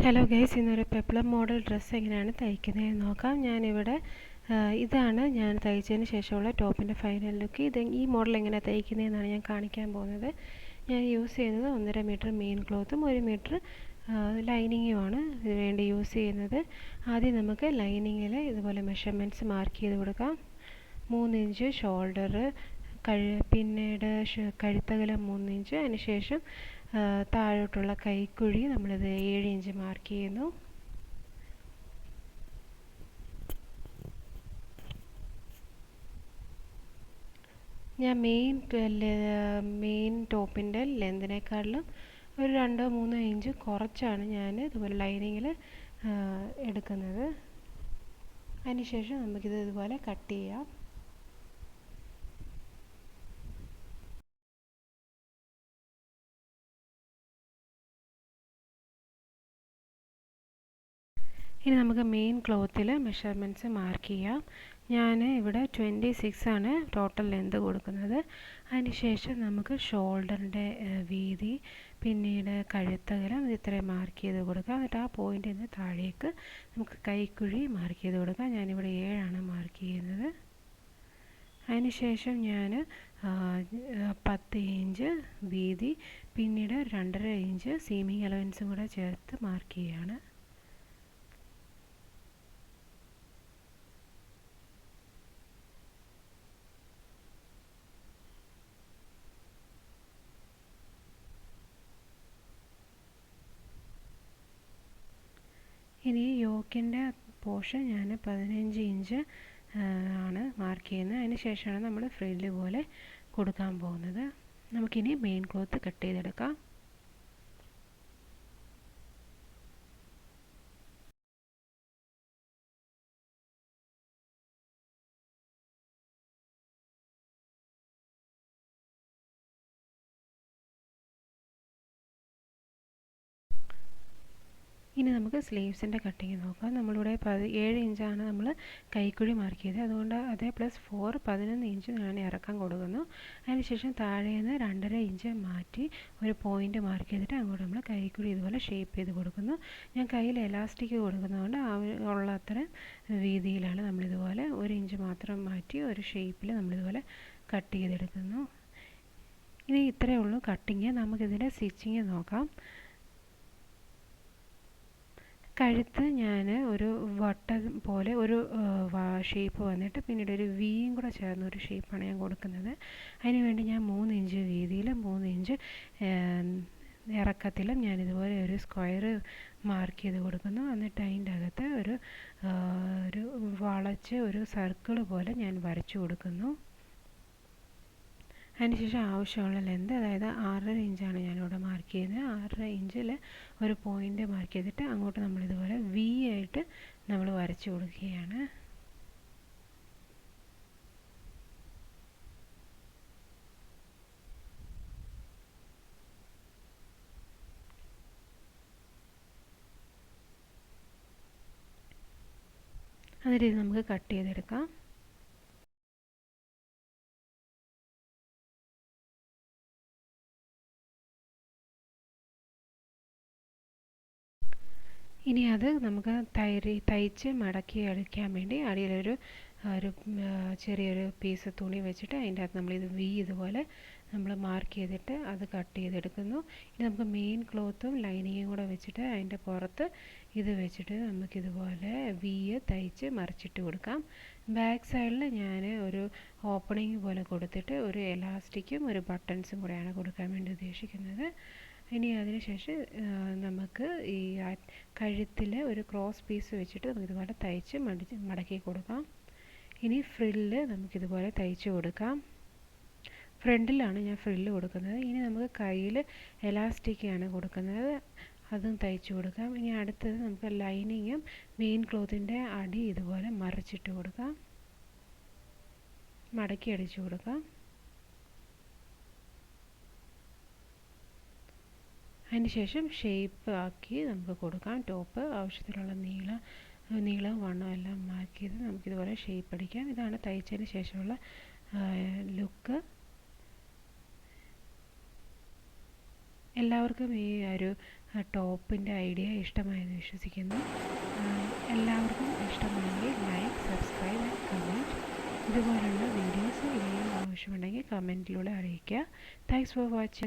Hello guys, ഇന്നൊരു peplum model dress എങ്ങനെയാണ് തയ്ക്കുന്നതെന്ന് നോക്കാം. ഞാനിവിടെ ഇതാണ് ഞാൻ തയ്ച്ചതിന് ശേഷമുള്ള ടോപ്പിൻ്റെ ഫൈനൽ ലുക്ക്. ഈ മോഡൽ എങ്ങനെയാണ് തയ്ക്കുന്നതെന്നാണ് ഞാൻ കാണിക്കാൻ പോകുന്നത്. ഞാൻ യൂസ് ചെയ്യുന്നത് 1.5 മീറ്റർ മെയിൻ ക്ലോത്തും 1 മീറ്റർ ലൈനിങ്ങുമാണ് ഇതിന് വേണ്ടി യൂസ് ചെയ്യുന്നത്. ആദ്യം നമുക്ക് ലൈനിങ്ങിൽ ഇതുപോലെ മെഷർമെൻറ്റ്സ് മാർക്ക് ചെയ്ത് കൊടുക്കാം. 3 ഇഞ്ച് ഷോൾഡർ, പിന്നീട് കഴുത്തകലം 3 ഇഞ്ച്, അതിനുശേഷം താഴോട്ടുള്ള കൈക്കുഴി നമ്മളിത് 7 ഇഞ്ച് മാർക്ക് ചെയ്യുന്നു. ഞാൻ മെയിൻ ടോപ്പിൻ്റെ ലെന്തിനേക്കാളിലും ഒരു 2-3 ഇഞ്ച് കുറച്ചാണ് ഞാൻ ഇതുപോലെ ലൈനിങ്ങിൽ എടുക്കുന്നത്. അതിനുശേഷം നമുക്കിത് ഇതുപോലെ കട്ട് ചെയ്യാം. ഇനി നമുക്ക് മെയിൻ ക്ലോത്തിൽ മെഷർമെൻറ്റ്സ് മാർക്ക് ചെയ്യാം. ഞാൻ ഇവിടെ 26 ആണ് ടോട്ടൽ ലെന്ത് കൊടുക്കുന്നത്. അതിനുശേഷം നമുക്ക് ഷോൾഡറിൻ്റെ വീതി, പിന്നീട് കഴുത്തകലം ഇത്രയും മാർക്ക് ചെയ്ത് കൊടുക്കാം. എന്നിട്ട് ആ പോയിൻ്റിൽ നിന്ന് താഴേക്ക് നമുക്ക് കൈക്കുഴി മാർക്ക് ചെയ്ത് കൊടുക്കാം. ഞാനിവിടെ 7 മാർക്ക് ചെയ്യുന്നത്. അതിനുശേഷം ഞാൻ 10 ഇഞ്ച് വീതി, പിന്നീട് 2.5 ഇഞ്ച് സീമിങ് അലവൻസും കൂടെ ചേർത്ത് മാർക്ക് ചെയ്യുകയാണ്. ഇനി യോക്കിൻ്റെ പോർഷൻ ഞാൻ 15 ഇഞ്ച് ആണ് മാർക്ക് ചെയ്യുന്നത്. അതിന് ശേഷമാണ് നമ്മൾ ഫ്രില്ല് പോലെ കൊടുക്കാൻ പോകുന്നത്. നമുക്കിനി മെയിൻ ക്ലോത്ത് കട്ട് ചെയ്തെടുക്കാം. ഇനി നമുക്ക് സ്ലീവ്സിൻ്റെ കട്ടിങ് നോക്കാം. നമ്മളിവിടെ 7 ഇഞ്ചാണ് നമ്മൾ കൈക്കുഴി മാർക്ക് ചെയ്തത്. അതുകൊണ്ട് അതേ +4 11 ഇഞ്ച് ഞാൻ ഇറക്കം കൊടുക്കുന്നു. അതിനുശേഷം താഴെ നിന്ന് 2.5 ഇഞ്ച് മാറ്റി ഒരു പോയിൻ്റ് മാർക്ക് ചെയ്തിട്ട് അങ്ങോട്ട് നമ്മൾ കൈക്കുഴി ഇതുപോലെ ഷേപ്പ് ചെയ്ത് കൊടുക്കുന്നു. ഞാൻ കയ്യിൽ എലാസ്റ്റിക് കൊടുക്കുന്നതുകൊണ്ട് ഉള്ളത്ര വീതിയിലാണ് നമ്മളിതുപോലെ 1 ഇഞ്ച് മാത്രം മാറ്റി ഒരു ഷേപ്പിൽ നമ്മളിതുപോലെ കട്ട് ചെയ്തെടുക്കുന്നു. ഇനി ഇത്രയേ ഉള്ളൂ കട്ടിങ്. നമുക്കിതിൻ്റെ സ്റ്റിച്ചിങ് നോക്കാം. കഴുത്ത് ഞാൻ ഒരു വട്ടം പോലെ ഒരു ഷേപ്പ് വന്നിട്ട് പിന്നീട് ഒരു വിയും കൂടെ ചേർന്ന ഒരു ഷേപ്പാണ് ഞാൻ കൊടുക്കുന്നത്. അതിനുവേണ്ടി ഞാൻ 3 ഇഞ്ച് വീതിയിലും 3 ഇഞ്ച് ഇറക്കത്തിലും ഞാനിതുപോലെ ഒരു സ്ക്വയർ മാർക്ക് ചെയ്ത് കൊടുക്കുന്നു. എന്നിട്ട് അതിൻ്റെ അകത്ത് ഒരു വളച്ച് ഒരു സർക്കിൾ പോലെ ഞാൻ വരച്ചു കൊടുക്കുന്നു. അതിനുശേഷം ആവശ്യമുള്ള ലെന്ത്, അതായത് 6.5 ഇഞ്ചാണ് ഞാനിവിടെ മാർക്ക് ചെയ്യുന്നത്. 6.5 ഇഞ്ചിൽ ഒരു പോയിൻ്റ് മാർക്ക് ചെയ്തിട്ട് അങ്ങോട്ട് നമ്മളിതുപോലെ വി ആയിട്ട് നമ്മൾ വരച്ചു കൊടുക്കുകയാണ്. എന്നിട്ട് ഇത് നമുക്ക് കട്ട് ചെയ്തെടുക്കാം. ഇനി അത് നമുക്ക് തയ്ച്ച് മടക്കി എടുക്കാൻ വേണ്ടി അടിയിലൊരു ചെറിയൊരു പീസ് തുണി വെച്ചിട്ട് അതിൻ്റെ അകത്ത് നമ്മളിത് ഇതുപോലെ നമ്മൾ മാർക്ക് ചെയ്തിട്ട് അത് കട്ട് ചെയ്തെടുക്കുന്നു. ഇനി നമുക്ക് മെയിൻ ക്ലോത്തും ലൈനിങ്ങും കൂടെ വെച്ചിട്ട് അതിൻ്റെ പുറത്ത് ഇത് വെച്ചിട്ട് നമുക്കിതുപോലെ തയ്ച്ച് മറിച്ചിട്ട് കൊടുക്കാം. ബാക്ക് സൈഡിൽ ഞാൻ ഒരു ഓപ്പണിങ് പോലെ കൊടുത്തിട്ട് ഒരു എലാസ്റ്റിക്കും ഒരു ബട്ടൺസും കൂടെയാണ് കൊടുക്കാൻ വേണ്ടി ഉദ്ദേശിക്കുന്നത്. ഇനി അതിനുശേഷം നമുക്ക് ഈ കഴുത്തിൽ ഒരു ക്രോസ് പീസ് വെച്ചിട്ട് നമുക്കിതുപോലെ തയ്ച്ച് മടക്കി കൊടുക്കാം. ഇനി ഫ്രില്ല് നമുക്കിതുപോലെ തയ്ച്ച് കൊടുക്കാം. ഫ്രണ്ടിലാണ് ഞാൻ ഫ്രില്ല് കൊടുക്കുന്നത്. ഇനി നമുക്ക് കയ്യിൽ എലാസ്റ്റിക്കാണ് കൊടുക്കുന്നത്, അതും തയ്ച്ച് കൊടുക്കാം. ഇനി അടുത്തത് നമുക്ക് ലൈനിങ്ങും മെയിൻ ക്ലോത്തിൻ്റെ അടി ഇതുപോലെ മറിച്ചിട്ട് കൊടുക്കാം, മടക്കി അടിച്ചു കൊടുക്കാം. അതിനുശേഷം ഷേപ്പ് ആക്കി നമുക്ക് കൊടുക്കാം. ടോപ്പ് ആവശ്യത്തിനുള്ള നീളം വണ്ണം എല്ലാം മാർക്ക് ചെയ്ത് നമുക്കിതുപോലെ ഷേപ്പ് അടിക്കാം. ഇതാണ് തയ്ച്ചതിന് ശേഷമുള്ള ലുക്ക്. എല്ലാവർക്കും ഈ ഒരു ടോപ്പിൻ്റെ ഐഡിയ ഇഷ്ടമായെന്ന് വിശ്വസിക്കുന്നു. എല്ലാവർക്കും ഇഷ്ടമായെങ്കിൽ ലൈക്ക്, സബ്സ്ക്രൈബ് ആൻഡ് കമൻറ്റ്. ഇതുപോലുള്ള വീഡിയോസ് ഇനിയും ആവശ്യമുണ്ടെങ്കിൽ കമൻറ്റിലൂടെ അറിയിക്കുക. Thanks for watching.